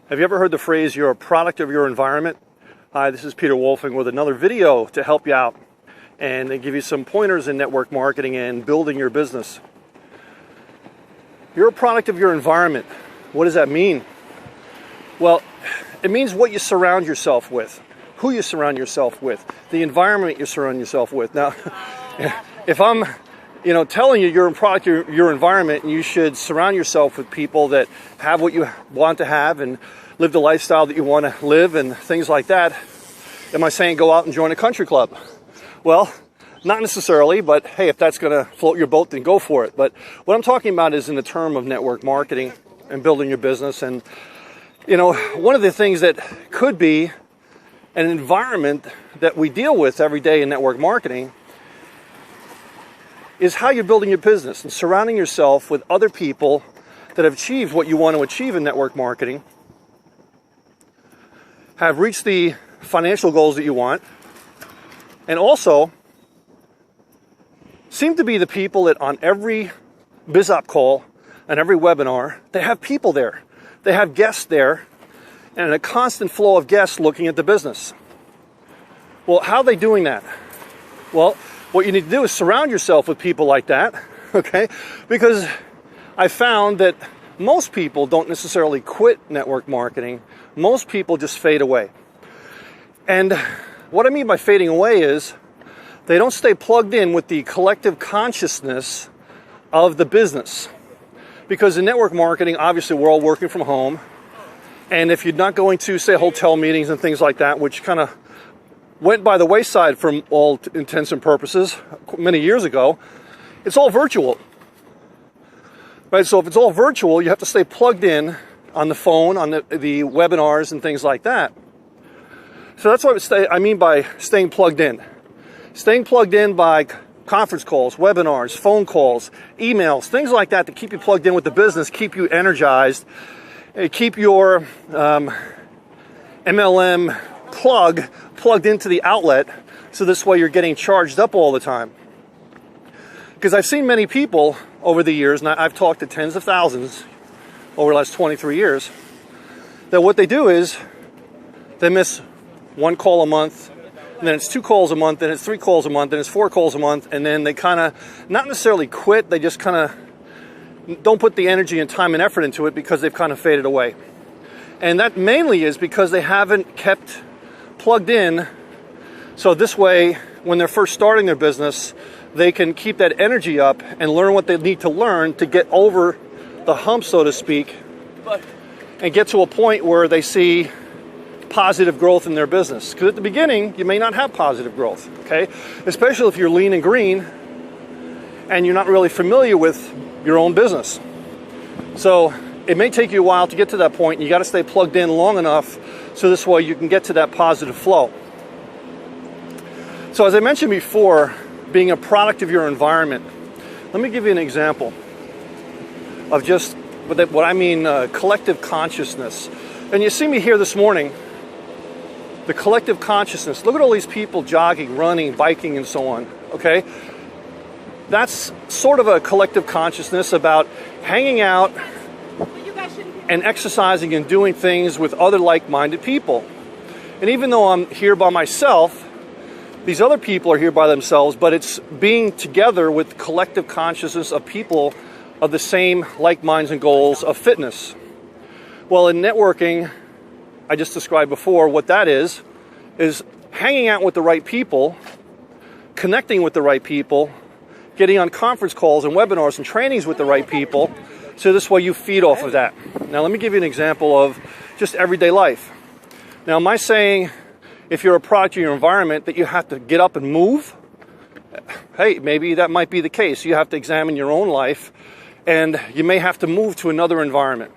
Have you ever heard the phrase, you're a product of your environment? Hi, this is Peter Wolfing with another video to help you out and give you some pointers in network marketing and building your business. You're a product of your environment. What does that mean? Well, it means what you surround yourself with, who you surround yourself with, the environment you surround yourself with. Now, if I'm telling you you're a product of your environment and you should surround yourself with people that have what you want to have and live the lifestyle that you want to live and things like that, am I saying go out and join a country club? Well, not necessarily, but hey, if that's going to float your boat, then go for it. But what I'm talking about is in the term of network marketing and building your business. And, one of the things that could be an environment that we deal with every day in network marketing is how you're building your business and surrounding yourself with other people that have achieved what you want to achieve in network marketing, have reached the financial goals that you want, and also seem to be the people that on every BizOp call and every webinar, they have people there. They have guests there and a constant flow of guests looking at the business. Well, how are they doing that? Well, what you need to do is surround yourself with people like that, okay? Because I found that most people don't necessarily quit network marketing. Most people just fade away. And what I mean by fading away is they don't stay plugged in with the collective consciousness of the business. Because in network marketing, obviously we're all working from home. And if you're not going to, say, hotel meetings and things like that, which kind of went by the wayside from all intents and purposes many years ago, it's all virtual. Right? So if it's all virtual, you have to stay plugged in on the phone, on the webinars and things like that. So that's what I mean by staying plugged in. Staying plugged in by conference calls, webinars, phone calls, emails, things like that to keep you plugged in with the business, keep you energized, keep your MLM plugged into the outlet, so this way you're getting charged up all the time. Because I've seen many people over the years, and I've talked to tens of thousands over the last 23 years, that what they do is they miss one call a month, and then it's 2 calls a month, then it's 3 calls a month, then it's 4 calls a month, and then they kind of, not necessarily quit, they just kind of don't put the energy and time and effort into it because they've kind of faded away. And that mainly is because they haven't kept plugged in, so this way when they're first starting their business they can keep that energy up and learn what they need to learn to get over the hump, so to speak, and get to a point where they see positive growth in their business. Because at the beginning you may not have positive growth, okay? Especially if you're lean and green and you're not really familiar with your own business. So it may take you a while to get to that point, and you got to stay plugged in long enough so this way you can get to that positive flow. So as I mentioned before, being a product of your environment, let me give you an example of just what I mean collective consciousness. And you see me here this morning, the collective consciousness. Look at all these people jogging, running, biking, and so on, okay? That's sort of a collective consciousness about hanging out and exercising and doing things with other like-minded people. And even though I'm here by myself, these other people are here by themselves, but it's being together with collective consciousness of people of the same like minds and goals of fitness. Well, in networking, I just described before, what that is hanging out with the right people, connecting with the right people, getting on conference calls and webinars and trainings with the right people, so this way you feed off of that. Now let me give you an example of just everyday life. Now am I saying if you're a product of your environment that you have to get up and move? Hey, maybe that might be the case. You have to examine your own life and you may have to move to another environment.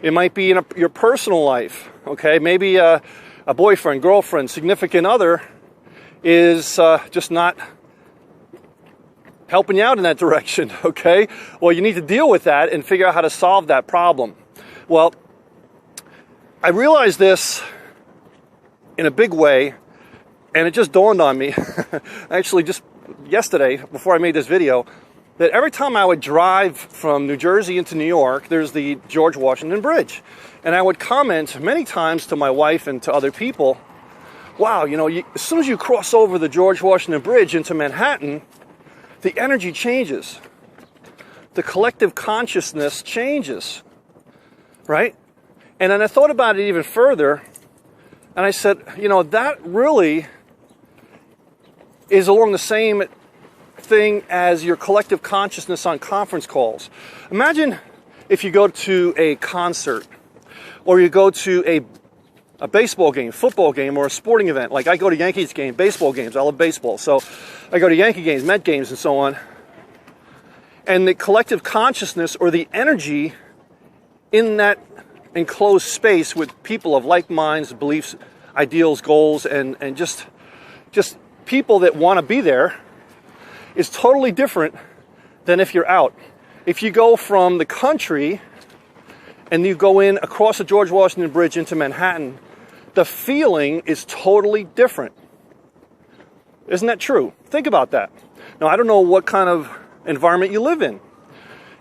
It might be in your personal life, okay? Maybe a boyfriend, girlfriend, significant other is just not helping you out in that direction, okay? Well, you need to deal with that and figure out how to solve that problem. Well, I realized this in a big way, and it just dawned on me, actually just yesterday, before I made this video, that every time I would drive from New Jersey into New York, there's the George Washington Bridge. And I would comment many times to my wife and to other people, wow, as soon as you cross over the George Washington Bridge into Manhattan, the energy changes. The collective consciousness changes, right? And then I thought about it even further, and I said, that really is along the same thing as your collective consciousness on conference calls. Imagine if you go to a concert, or you go to a baseball game, football game, or a sporting event. Like I go to Yankees games, baseball games. I love baseball. So I go to Yankee games, Met games, and so on. And the collective consciousness or the energy in that enclosed space with people of like minds, beliefs, ideals, goals, and just people that want to be there is totally different than if you're out. If you go from the country and you go in across the George Washington Bridge into Manhattan, the feeling is totally different. Isn't that true? Think about that. Now, I don't know what kind of environment you live in.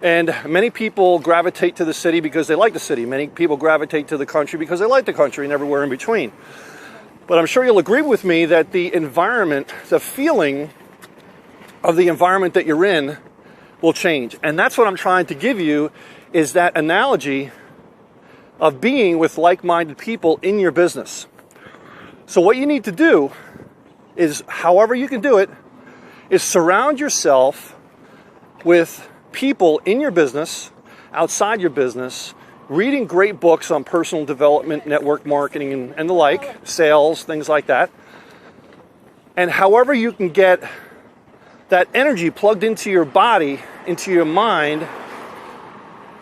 And many people gravitate to the city because they like the city. Many people gravitate to the country because they like the country, and everywhere in between. But I'm sure you'll agree with me that the environment, the feeling of the environment that you're in will change. And that's what I'm trying to give you, is that analogy of being with like-minded people in your business. So what you need to do is, however you can do it, is surround yourself with people in your business, outside your business, reading great books on personal development, network marketing, and the like, sales, things like that. And however you can get that energy plugged into your body, into your mind,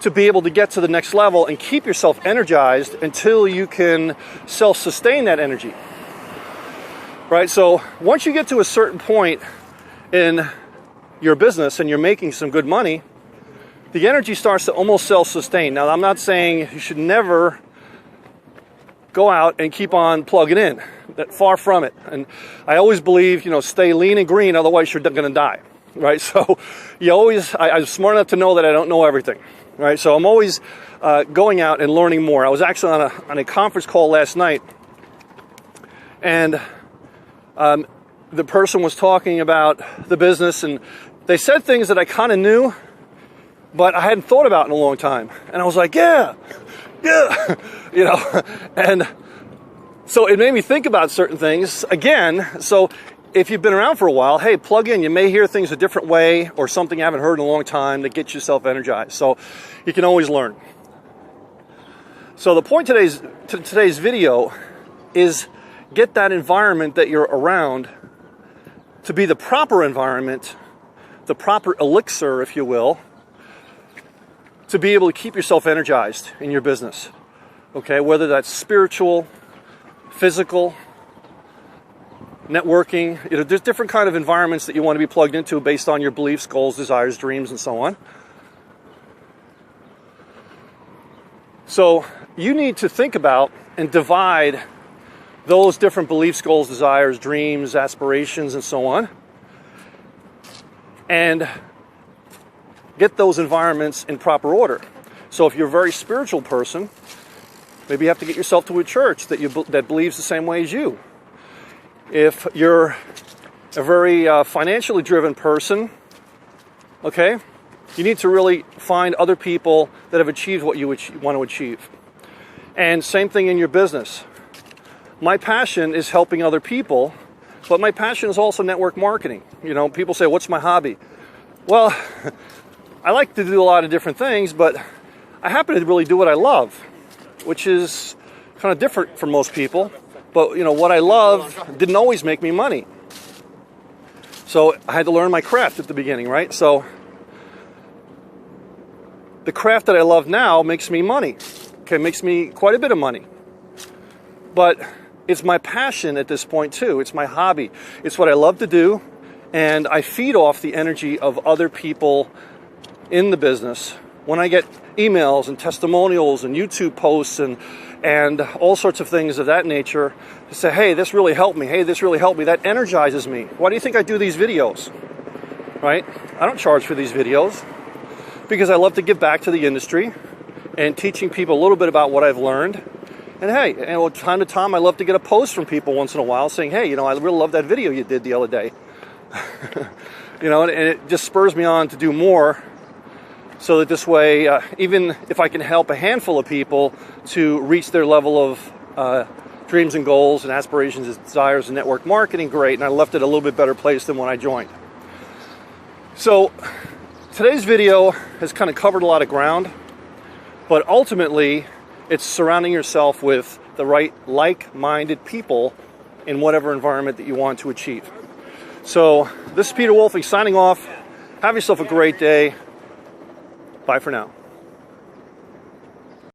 to be able to get to the next level and keep yourself energized until you can self-sustain that energy. Right? So once you get to a certain point in your business and you're making some good money, the energy starts to almost self-sustain. Now, I'm not saying you should never go out and keep on plugging in. That far from it. And I always believe, stay lean and green, otherwise you're going to die. Right? So I'm smart enough to know that I don't know everything. Right? So I'm always going out and learning more. I was actually on a conference call last night, and the person was talking about the business, and they said things that I kind of knew, but I hadn't thought about in a long time. And I was like, yeah, and so it made me think about certain things again. So if you've been around for a while, hey, plug in. You may hear things a different way, or something you haven't heard in a long time that gets yourself energized. So you can always learn. So the point today's video is get that environment that you're around to be the proper environment, the proper elixir, if you will, to be able to keep yourself energized in your business. Okay, whether that's spiritual, physical, networking, there's different kind of environments that you want to be plugged into based on your beliefs, goals, desires, dreams, and so on. So you need to think about and divide those different beliefs, goals, desires, dreams, aspirations, and so on, and get those environments in proper order. So if you're a very spiritual person, maybe you have to get yourself to a church that believes the same way as you. If you're a very financially driven person, okay, you need to really find other people that have achieved what you want to achieve. And same thing in your business. My passion is helping other people, but my passion is also network marketing. People say, what's my hobby? Well, I like to do a lot of different things, but I happen to really do what I love, which is kind of different from most people. But, what I love didn't always make me money. So I had to learn my craft at the beginning, right? So the craft that I love now makes me money. Okay, makes me quite a bit of money. But it's my passion at this point too. It's my hobby. It's what I love to do. And I feed off the energy of other people in the business. When I get emails and testimonials and YouTube posts and all sorts of things of that nature, to say, hey, this really helped me. Hey, this really helped me. That energizes me. Why do you think I do these videos? right? I don't charge for these videos because I love to give back to the industry and teaching people a little bit about what I've learned. And hey, and time to time, I love to get a post from people once in a while saying, hey, I really love that video you did the other day. And it just spurs me on to do more, so that this way, even if I can help a handful of people to reach their level of dreams and goals and aspirations and desires in network marketing, great. And I left it a little bit better place than when I joined. So today's video has kind of covered a lot of ground, but ultimately it's surrounding yourself with the right like-minded people in whatever environment that you want to achieve. So this is Peter Wolfing signing off. Have yourself a great day. Bye for now.